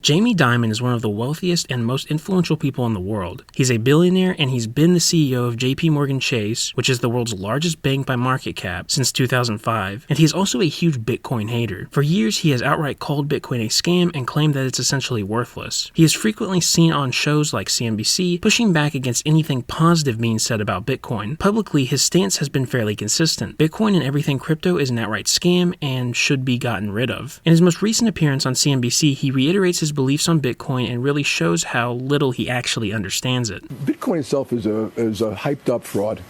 Jamie Dimon is one of the wealthiest and most influential people in the world. He's a billionaire and he's been the CEO of JPMorgan Chase, which is the world's largest bank by market cap, since 2005, and he is also a huge Bitcoin hater. For years, he has outright called Bitcoin a scam and claimed that it's essentially worthless. He is frequently seen on shows like CNBC, pushing back against anything positive being said about Bitcoin. Publicly, his stance has been fairly consistent. Bitcoin and everything crypto is an outright scam and should be gotten rid of. In his most recent appearance on CNBC, he reiterates his beliefs on Bitcoin and really shows how little he actually understands it. Bitcoin itself is a hyped up fraud.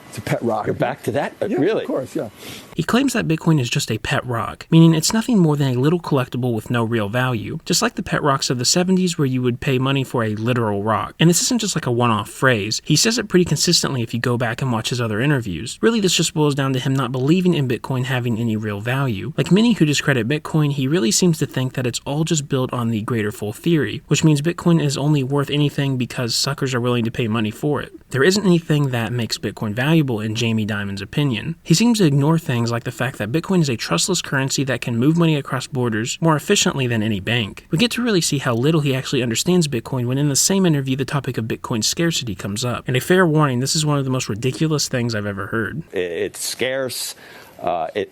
It's a pet rock. You're back to that? Yeah, really? Of course, yeah. He claims that Bitcoin is just a pet rock, meaning it's nothing more than a little collectible with no real value, just like the pet rocks of the 70s where you would pay money for a literal rock. And this isn't just like a one-off phrase. He says it pretty consistently if you go back and watch his other interviews. Really, this just boils down to him not believing in Bitcoin having any real value. Like many who discredit Bitcoin, he really seems to think that it's all just built on the greater full theory, which means Bitcoin is only worth anything because suckers are willing to pay money for it. There isn't anything that makes Bitcoin valuable in Jamie Dimon's opinion. He seems to ignore things like the fact that Bitcoin is a trustless currency that can move money across borders more efficiently than any bank. We get to really see how little he actually understands Bitcoin when in the same interview the topic of Bitcoin scarcity comes up. And a fair warning, this is one of the most ridiculous things I've ever heard. It's scarce.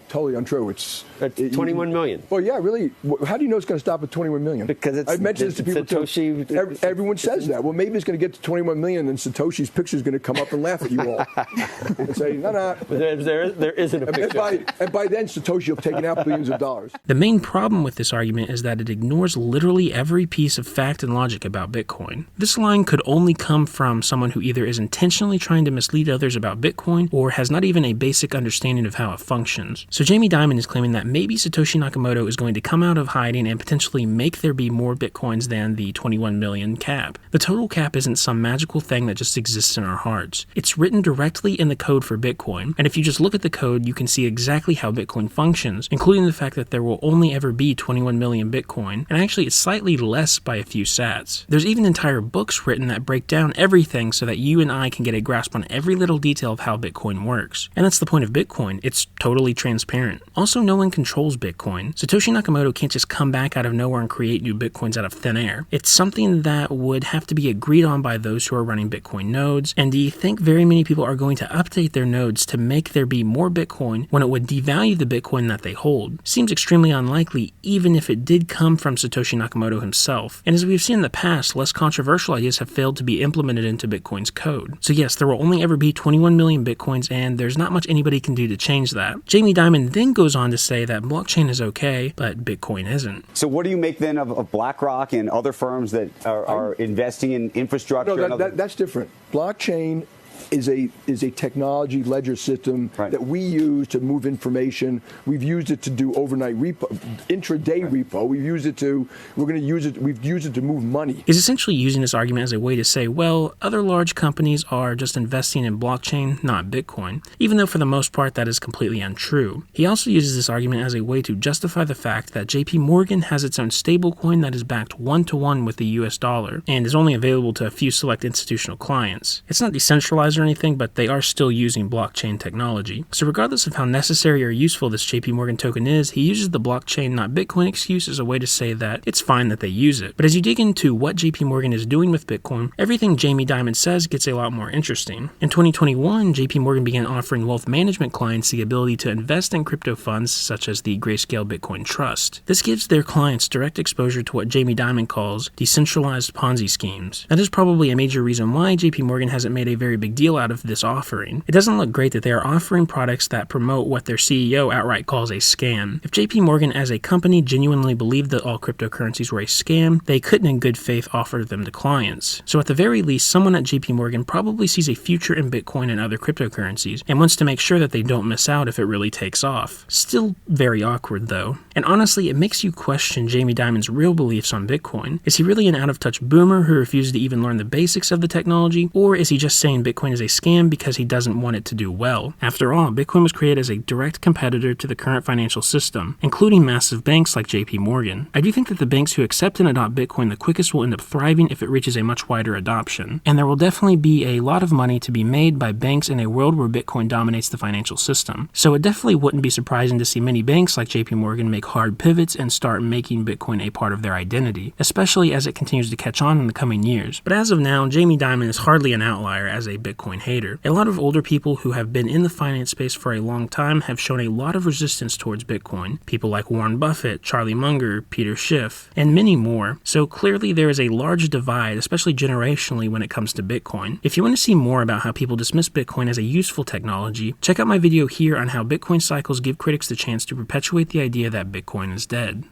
Totally untrue. It's 21 million. Well, yeah, really. How do you know it's going to stop at 21 million? Because it's I've mentioned this to people Satoshi. Too. Everyone says that. Well, maybe it's going to get to 21 million, and Satoshi's picture is going to come up and laugh at you all and say, "No." There isn't a picture. And by then, Satoshi will have taken out billions of dollars. The main problem with this argument is that it ignores literally every piece of fact and logic about Bitcoin. This line could only come from someone who either is intentionally trying to mislead others about Bitcoin or has not even a basic understanding of how it functions. So Jamie Dimon is claiming that maybe Satoshi Nakamoto is going to come out of hiding and potentially make there be more Bitcoins than the 21 million cap. The total cap isn't some magical thing that just exists in our hearts. It's written directly in the code for Bitcoin, and if you just look at the code, you can see exactly how Bitcoin functions, including the fact that there will only ever be 21 million Bitcoin, and actually it's slightly less by a few sats. There's even entire books written that break down everything so that you and I can get a grasp on every little detail of how Bitcoin works. And that's the point of Bitcoin. It's totally transparent. Also, no one controls Bitcoin. Satoshi Nakamoto can't just come back out of nowhere and create new Bitcoins out of thin air. It's something that would have to be agreed on by those who are running Bitcoin nodes, and do you think very many people are going to update their nodes to make there be more Bitcoin when it would devalue the Bitcoin that they hold? Seems extremely unlikely, even if it did come from Satoshi Nakamoto himself. And as we've seen in the past, less controversial ideas have failed to be implemented into Bitcoin's code. So yes, there will only ever be 21 million Bitcoins, and there's not much anybody can do to change that. Jamie Dimon then goes on to say that blockchain is okay, but Bitcoin isn't. So what do you make then of BlackRock and other firms that are investing in infrastructure? No, that's different. Blockchain is a technology ledger system that we use to move information. We've used it to do overnight repo, intraday repo. We've used it to move money. He's essentially using this argument as a way to say, well, other large companies are just investing in blockchain, not Bitcoin, even though for the most part that is completely untrue. He also uses this argument as a way to justify the fact that JPMorgan has its own stablecoin that is backed one-to-one with the US dollar and is only available to a few select institutional clients. It's not decentralized or anything, but they are still using blockchain technology. So regardless of how necessary or useful this JPMorgan token is, he uses the blockchain not Bitcoin excuse as a way to say that it's fine that they use it. But as you dig into what JPMorgan is doing with Bitcoin, everything Jamie Dimon says gets a lot more interesting. In 2021, JPMorgan began offering wealth management clients the ability to invest in crypto funds such as the Grayscale Bitcoin Trust. This gives their clients direct exposure to what Jamie Dimon calls decentralized Ponzi schemes. That is probably a major reason why JPMorgan hasn't made a very big deal out of this offering. It doesn't look great that they are offering products that promote what their CEO outright calls a scam. If JPMorgan as a company genuinely believed that all cryptocurrencies were a scam, they couldn't in good faith offer them to clients. So at the very least, someone at JPMorgan probably sees a future in Bitcoin and other cryptocurrencies and wants to make sure that they don't miss out if it really takes off. Still very awkward though. And honestly, it makes you question Jamie Dimon's real beliefs on Bitcoin. Is he really an out-of-touch boomer who refuses to even learn the basics of the technology, or is he just saying Bitcoin Bitcoin is a scam because he doesn't want it to do well. After all, Bitcoin was created as a direct competitor to the current financial system, including massive banks like JPMorgan. I do think that the banks who accept and adopt Bitcoin the quickest will end up thriving if it reaches a much wider adoption. And there will definitely be a lot of money to be made by banks in a world where Bitcoin dominates the financial system. So it definitely wouldn't be surprising to see many banks like JPMorgan make hard pivots and start making Bitcoin a part of their identity, especially as it continues to catch on in the coming years. But as of now, Jamie Dimon is hardly an outlier as a Bitcoin hater. A lot of older people who have been in the finance space for a long time have shown a lot of resistance towards Bitcoin. People like Warren Buffett, Charlie Munger, Peter Schiff, and many more. So clearly there is a large divide, especially generationally, when it comes to Bitcoin. If you want to see more about how people dismiss Bitcoin as a useful technology, check out my video here on how Bitcoin cycles give critics the chance to perpetuate the idea that Bitcoin is dead.